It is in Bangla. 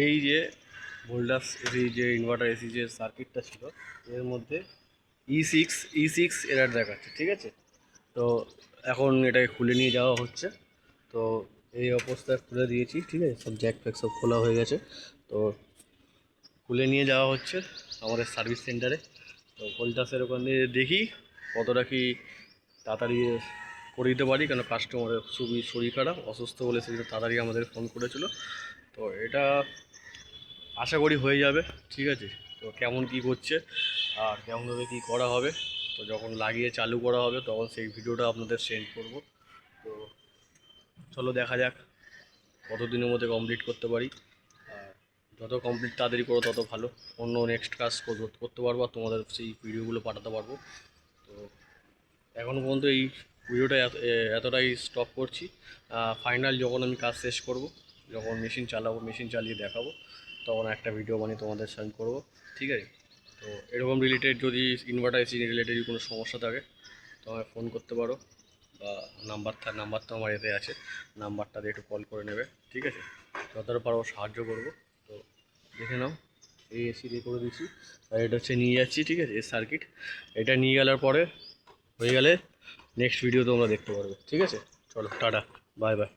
এই যে ভোল্টাস এসি যে ইনভার্টার এসি যে সার্কিটটা ছিল এর মধ্যে ই সিক্স এরার দেখাচ্ছে, ঠিক আছে। তো এখন এটাকে খুলে নিয়ে যাওয়া হচ্ছে। তো এই অবস্থায় খুলে দিয়েছি, ঠিক আছে, সব জ্যাক ফ্যাক সব খোলা হয়ে গেছে। তো খুলে নিয়ে যাওয়া হচ্ছে আমাদের সার্ভিস সেন্টারে। তো ভোল্টাসের ওখানে দেখি কতটা কি তাড়াতাড়ি করে দিতে পারি, কেন কাস্টমারের খুবই শরীর খারাপ, অসুস্থ বলে সেদিন তাড়াতাড়ি আমাদের ফোন করেছিল। তো এটা আশা করি হয়ে যাবে, ঠিক আছে। তো কেমন কি করছে আর কেমনভাবে কি করা হবে, তো যখন লাগিয়ে চালু করা হবে তখন সেই ভিডিওটা আপনাদের সেন্ড করব। তো চলো দেখা যাক কতদিনের মধ্যে কমপ্লিট করতে পারি। আর যত কমপ্লিট তাড়াতাড়ি করো তত ভালো, অন্য নেক্সট কাজ করতে পারবো আর তোমাদের সেই ভিডিওগুলো পাঠাতে পারবো। তো এখনও পর্যন্ত এই ভিডিওটা এতটাই স্টপ করছি। ফাইনাল যখন আমি কাজ শেষ করব, যখন মেশিন চালাবো, মেশিন চালিয়ে দেখাবো, তখন একটা ভিডিও বানিয়ে তোমাদের সেন্ড করবো, ঠিক আছে। তো এরকম রিলেটেড যদি ইনভার্টার এসি রিলেটেড কোনো সমস্যা থাকে তো আমায় ফোন করতে পারো, বা নাম্বার তো আমার এতে আছে, নাম্বারটা দিয়ে একটু কল করে নেবে, ঠিক আছে। যতটা পারবো সাহায্য করবো। তো দেখে নাও, এই এসি দিয়ে করে দিচ্ছি। আর এটা হচ্ছে নিয়ে যাচ্ছি, ঠিক আছে, এর সার্কিট। এটা নিয়ে গেলার পরে হয়ে গেলে নেক্সট ভিডিও তোমরা দেখতে পারবে, ঠিক আছে। চলো টাটা, বাই বাই।